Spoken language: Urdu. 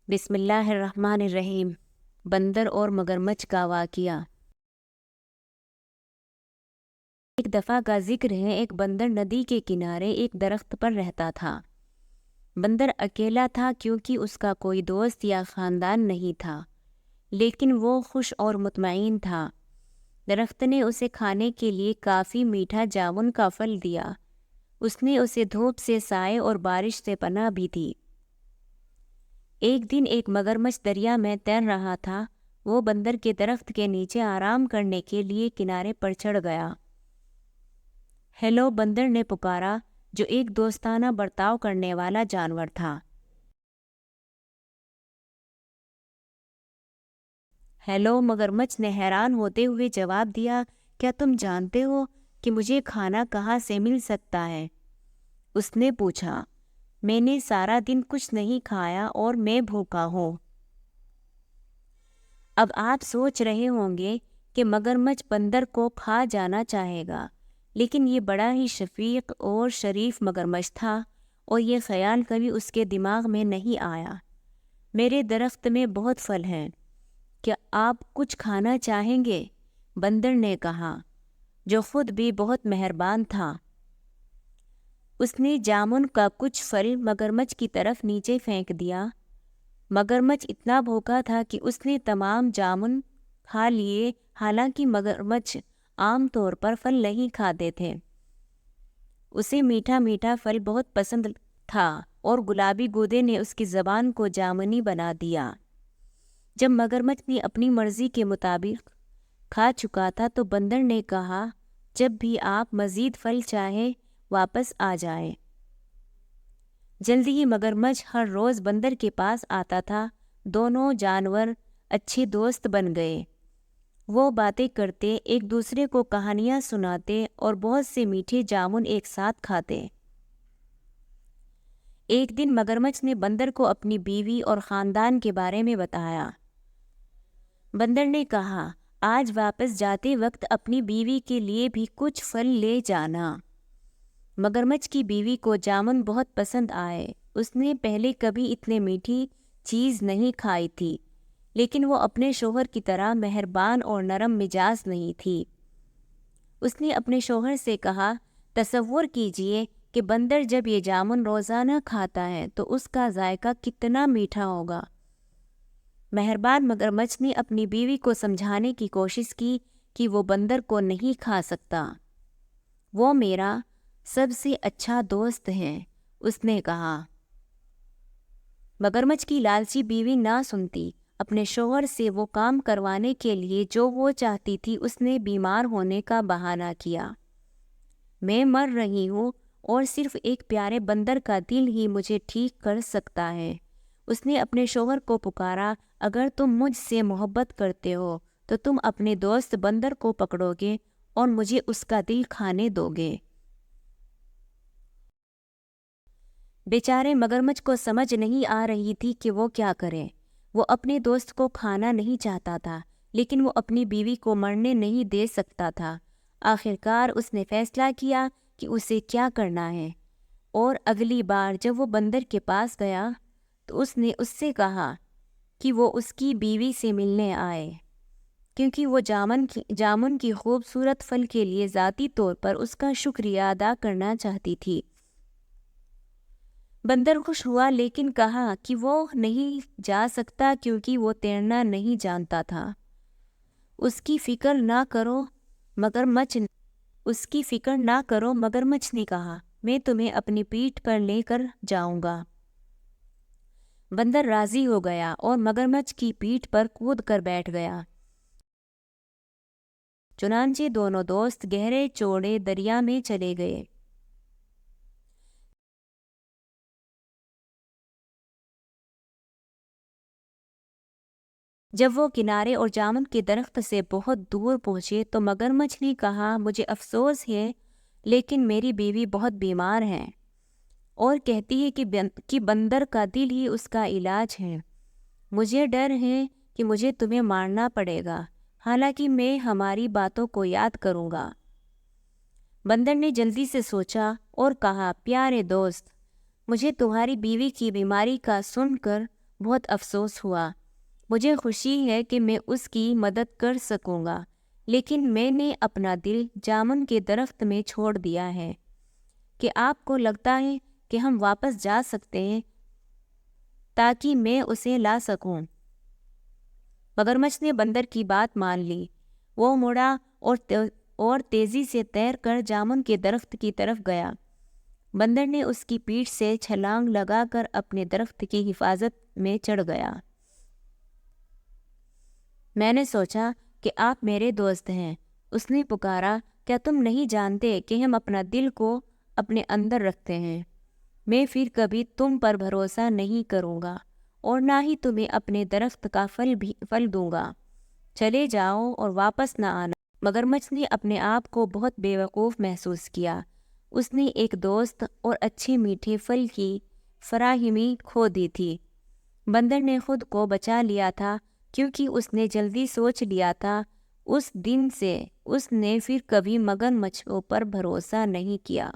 بسم اللہ الرحمن الرحیم۔ بندر اور مگرمچھ کا واقعہ۔ ایک دفعہ کا ذکر ہے، ایک بندر ندی کے کنارے ایک درخت پر رہتا تھا۔ بندر اکیلا تھا کیونکہ اس کا کوئی دوست یا خاندان نہیں تھا، لیکن وہ خوش اور مطمئن تھا۔ درخت نے اسے کھانے کے لیے کافی میٹھا جامن کا پھل دیا۔ اس نے اسے دھوپ سے، سائے اور بارش سے پناہ بھی دی۔ ایک دن ایک مگرمچھ دریا میں تیر رہا تھا۔ وہ بندر کے درخت کے نیچے آرام کرنے کے لیے کنارے پر چڑھ گیا۔ ہیلو، بندر نے پکارا، جو ایک دوستانہ برتاؤ کرنے والا جانور تھا۔ ہیلو، مگرمچھ نے حیران ہوتے ہوئے جواب دیا، کیا تم جانتے ہو کہ مجھے کھانا کہاں سے مل سکتا ہے؟ اس نے پوچھا، میں نے سارا دن کچھ نہیں کھایا اور میں بھوکا ہوں۔ اب آپ سوچ رہے ہوں گے کہ مگرمچھ بندر کو کھا جانا چاہے گا، لیکن یہ بڑا ہی شفیق اور شریف مگرمچھ تھا، اور یہ خیال کبھی اس کے دماغ میں نہیں آیا۔ میرے درخت میں بہت پھل ہیں، کیا آپ کچھ کھانا چاہیں گے؟ بندر نے کہا، جو خود بھی بہت مہربان تھا۔ اس نے جامن کا کچھ پھل مگرمچھ کی طرف نیچے پھینک دیا۔ مگرمچھ اتنا بھوکا تھا کہ اس نے تمام جامن کھا لیے، حالانکہ مگرمچھ عام طور پر پھل نہیں کھاتے تھے۔ اسے میٹھا میٹھا پھل بہت پسند تھا، اور گلابی گودے نے اس کی زبان کو جامنی بنا دیا۔ جب مگرمچھ نے اپنی مرضی کے مطابق کھا چکا تھا تو بندر نے کہا، جب بھی آپ مزید پھل چاہیں واپس آ جائیں۔ جلدی ہی مگرمچھ ہر روز بندر کے پاس آتا تھا۔ دونوں جانور اچھے دوست بن گئے۔ وہ باتیں کرتے، ایک دوسرے کو کہانیاں سناتے اور بہت سے میٹھے جامن ایک ساتھ کھاتے۔ ایک دن مگرمچھ نے بندر کو اپنی بیوی اور خاندان کے بارے میں بتایا۔ بندر نے کہا، آج واپس جاتے وقت اپنی بیوی کے لیے بھی کچھ پھل لے جانا۔ مگرمچھ کی بیوی کو جامن بہت پسند آئے۔ اس نے پہلے کبھی اتنے میٹھی چیز نہیں کھائی تھی، لیکن وہ اپنے شوہر کی طرح مہربان اور نرم مزاج نہیں تھی۔ اس نے اپنے شوہر سے کہا، تصور کیجئے کہ بندر جب یہ جامن روزانہ کھاتا ہے تو اس کا ذائقہ کتنا میٹھا ہوگا۔ مہربان مگرمچھ نے اپنی بیوی کو سمجھانے کی کوشش کی کہ وہ بندر کو نہیں کھا سکتا۔ وہ میرا سب سے اچھا دوست ہے، اس نے کہا۔ مگرمچھ کی لالچی بیوی نہ سنتی۔ اپنے شوہر سے وہ کام کروانے کے لیے جو وہ چاہتی تھی، اس نے بیمار ہونے کا بہانہ کیا۔ میں مر رہی ہوں اور صرف ایک پیارے بندر کا دل ہی مجھے ٹھیک کر سکتا ہے۔ اس نے اپنے شوہر کو پکارا، اگر تم مجھ سے محبت کرتے ہو تو تم اپنے دوست بندر کو پکڑو گے اور مجھے اس کا دل کھانے دو گے۔ بیچارے مگرمچھ کو سمجھ نہیں آ رہی تھی کہ وہ کیا کرے۔ وہ اپنے دوست کو کھانا نہیں چاہتا تھا، لیکن وہ اپنی بیوی کو مرنے نہیں دے سکتا تھا۔ آخرکار اس نے فیصلہ کیا کہ اسے کیا کرنا ہے، اور اگلی بار جب وہ بندر کے پاس گیا تو اس نے اس سے کہا کہ وہ اس کی بیوی سے ملنے آئے، کیونکہ وہ جامن کی خوبصورت پھل کے لیے ذاتی طور پر اس کا شکریہ ادا کرنا چاہتی تھی۔ بندر خوش ہوا، لیکن کہا کہ وہ نہیں جا سکتا کیونکہ وہ تیرنا نہیں جانتا تھا۔ اس کی فکر نہ کرو، مگرمچھ نے کہا، میں تمہیں اپنی پیٹھ پر لے کر جاؤں گا۔ بندر راضی ہو گیا اور مگرمچھ کی پیٹھ پر کود کر بیٹھ گیا۔ چنانچہ دونوں دوست گہرے چوڑے دریا میں چلے گئے۔ جب وہ کنارے اور جامن کے درخت سے بہت دور پہنچے تو مگرمچھ نے کہا، مجھے افسوس ہے لیکن میری بیوی بہت بیمار ہے، اور کہتی ہے کہ بندر کا دل ہی اس کا علاج ہے۔ مجھے ڈر ہے کہ مجھے تمہیں مارنا پڑے گا، حالانکہ میں ہماری باتوں کو یاد کروں گا۔ بندر نے جلدی سے سوچا اور کہا، پیارے دوست، مجھے تمہاری بیوی کی بیماری کا سن کر بہت افسوس ہوا۔ مجھے خوشی ہے کہ میں اس کی مدد کر سکوں گا، لیکن میں نے اپنا دل جامن کے درخت میں چھوڑ دیا ہے۔ کہ آپ کو لگتا ہے کہ ہم واپس جا سکتے ہیں تاکہ میں اسے لا سکوں؟ مگرمچھ نے بندر کی بات مان لی۔ وہ مڑا اور تیزی سے تیر کر جامن کے درخت کی طرف گیا۔ بندر نے اس کی پیٹھ سے چھلانگ لگا کر اپنے درخت کی حفاظت میں چڑھ گیا۔ میں نے سوچا کہ آپ میرے دوست ہیں، اس نے پکارا۔ کیا تم نہیں جانتے کہ ہم اپنا دل کو اپنے اندر رکھتے ہیں؟ میں پھر کبھی تم پر بھروسہ نہیں کروں گا اور نہ ہی تمہیں اپنے درخت کا پھل دوں گا۔ چلے جاؤ اور واپس نہ آنا۔ مگرمچھ نے اپنے آپ کو بہت بے وقوف محسوس کیا۔ اس نے ایک دوست اور اچھے میٹھے پھل کی فراہمی کھو دی تھی۔ بندر نے خود کو بچا لیا تھا کیونکہ اس نے جلدی سوچ لیا تھا۔ اس دن سے اس نے پھر کبھی مگرمچھوں پر بھروسہ نہیں کیا۔